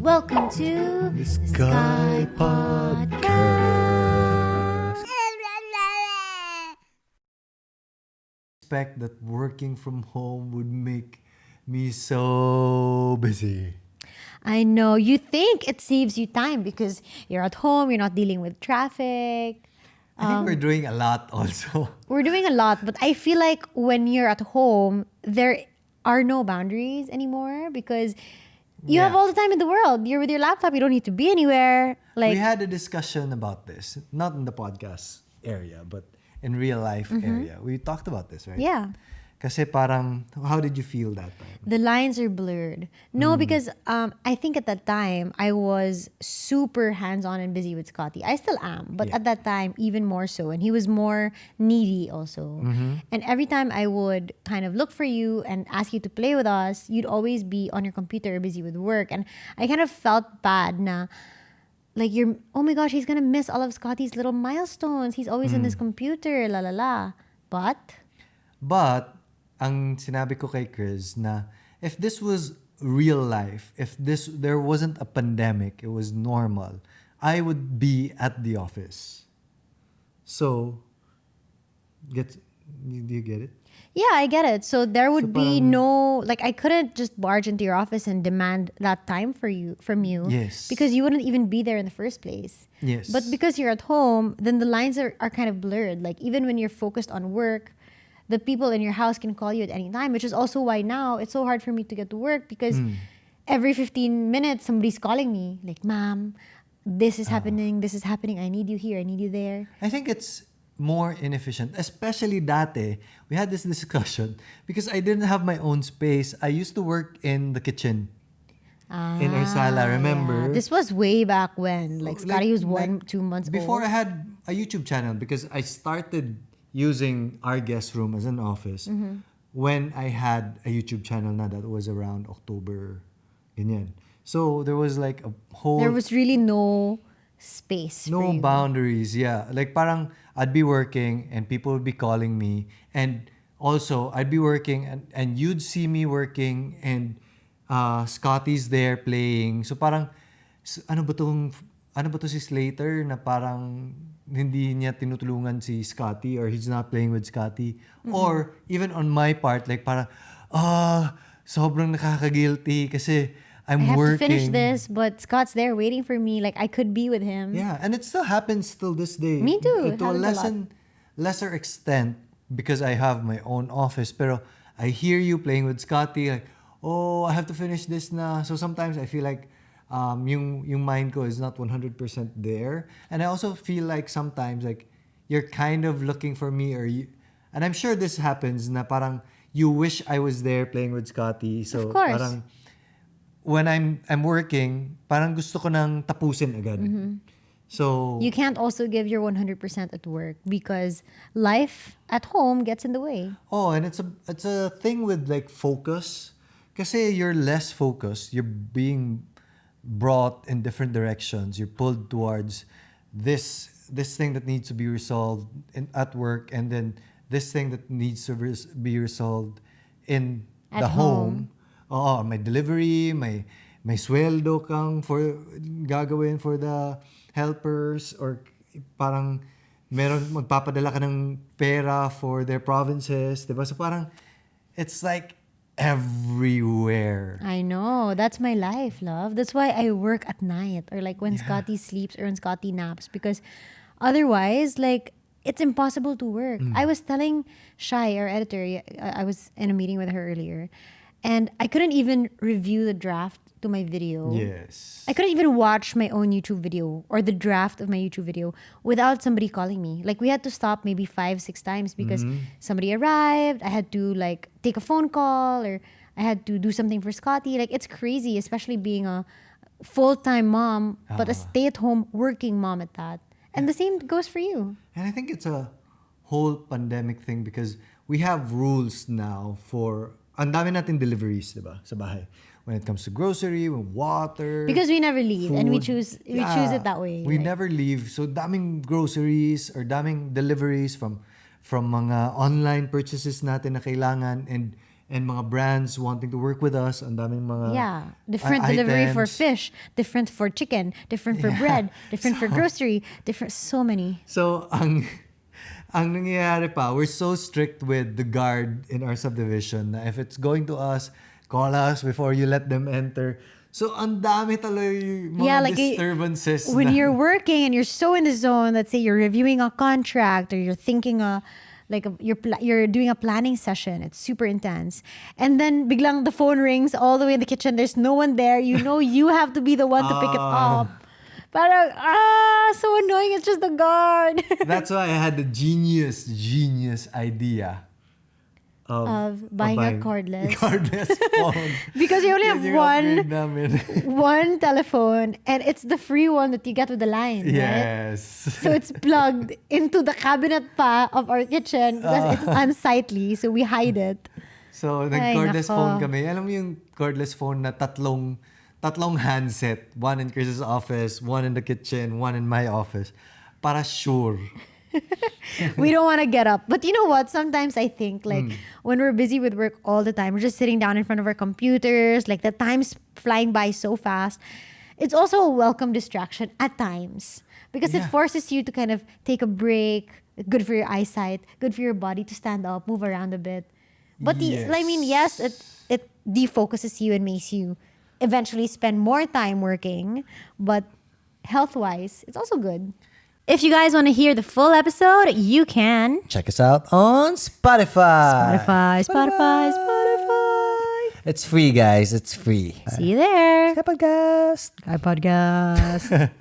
Welcome to the Sky Podcast. Expect that working from home would make me so busy. I know you think it saves you time because you're at home, you're not dealing with traffic. I think we're doing a lot also. We're doing a lot, but I feel like when you're at home, there are no boundaries anymore because you have all the time in the world. You're with your laptop, you don't need to be anywhere. We had a discussion about this, not in the podcast area, but in real life area. We talked about this, right? Yeah. Kasi parang, how did you feel that time? The lines are blurred. No, because I think at that time, I was super hands-on and busy with Scotty. I still am, but at that time, even more so. And he was more needy also. And every time I would kind of look for you and ask you to play with us, you'd always be on your computer or busy with work. And I kind of felt bad na, like oh my gosh, he's gonna miss all of Scotty's little milestones. He's always in his computer, la la la. But, ang sinabi ko kay Chris na if this was real life, if there wasn't a pandemic, it was normal, I would be at the office. So, do you get it? yeah, I get it. So there would be no, like, I couldn't just barge into your office and demand that time from you. Yes. Because you wouldn't even be there in the first place. Yes. But because you're at home, then the lines are kind of blurred. Like, even when you're focused on work, the people in your house can call you at any time, which is also why now it's so hard for me to get to work because every 15 minutes somebody's calling me like, ma'am, this is happening, I need you here, I need you there. I think it's more inefficient, especially dati. We had this discussion because I didn't have my own space. I used to work in the kitchen in our sala, remember? Yeah. This was way back when, like Scotty was 2 months before old. I had a YouTube channel because I started using our guest room as an office when I had a YouTube channel na that was around October, ganyan. So there was like a whole... There was really no space for no you. boundaries, yeah. Like parang I'd be working and people would be calling me, and also I'd be working and you'd see me working and Scotty's there playing. So parang ano ba to si Slater na parang hindi niya tinutulungan si Scotty or he's not playing with Scotty. Or even on my part, like parang sobrang nakaka-guilty kasi I'm I have working. to finish this, but Scott's there waiting for me. Like, I could be with him. Yeah, and it still happens till this day. Me too. It To a happens lesser extent because I have my own office. Pero I hear you playing with Scotty, like, oh, I have to finish this na. So sometimes I feel like yung mind ko is not 100% there. And I also feel like sometimes like you're kind of looking for me and I'm sure this happens na parang you wish I was there playing with Scotty. So Of course. parang when I'm working, parang gusto ko nang tapusin agad. So You can't also give your 100% at work because life at home gets in the way. oh, and it's a thing with like focus. Kasi you're less focused. You're being brought in different directions. You're pulled towards this thing that needs to be resolved at work, and then this thing that needs to be resolved in At the home. Oo, may delivery, may sweldo kang gagawin for the helpers, or parang magpapadala ka ng pera for their provinces, diba? So parang it's like everywhere. I know. That's my life, love. That's why I work at night or like when Scotty sleeps or when Scotty naps because otherwise, like, it's impossible to work. I was telling Shai, our editor, I was in a meeting with her earlier, and I couldn't even review the draft to my video. Yes. I couldn't even watch my own YouTube video or the draft of my YouTube video without somebody calling me. Like, we had to stop maybe 5-6 times because somebody arrived. I had to like take a phone call or I had to do something for Scotty. Like, it's crazy, especially being a full-time mom, but a stay-at-home working mom at that. And the same goes for you. And I think it's a whole pandemic thing because we have rules now for ang dami natin deliveries, diba, sa bahay. When it comes to grocery, water, Because we never leave and we food. choose it that way. We like- never leave. So daming groceries or daming deliveries from mga online purchases natin na kailangan, and and mga brands wanting to work with us. Ang daming mga different delivery for items. fish, different for chicken, different for bread, different for grocery, different, so many. So, ang nangyayari pa, we're so strict with the guard in our subdivision na if it's going to us, call us before you let them enter. So, ang dami talaga yung mga disturbances. When you're working and you're so in the zone, let's say you're reviewing a contract or you're thinking you're doing a planning session. It's super intense. And then biglang the phone rings all the way in the kitchen. There's no one there. You know you have to be the one to pick it up. Parang, so annoying. It's just the guard. That's why I had the genius idea of buying a cordless phone. Because you only have Yung one telephone, and it's the free one that you get with the line. Yes. Right? So it's plugged into the cabinet pa of our kitchen because it's unsightly, so we hide it. So nag-cordless phone kami. Alam mo yung cordless phone na tatlong handset. One in Chris's office, one in the kitchen, one in my office. Para sure. We don't want to get up. But you know what? Sometimes I think when we're busy with work all the time, we're just sitting down in front of our computers, like the time's flying by so fast. It's also a welcome distraction at times because it forces you to kind of take a break. Good for your eyesight, good for your body to stand up, move around a bit. But it defocuses you and makes you eventually spend more time working. But health-wise, it's also good. If you guys want to hear the full episode, you can check us out on Spotify. Spotify. It's free, guys. It's free. See you there. Skypodcast. Skypodcast.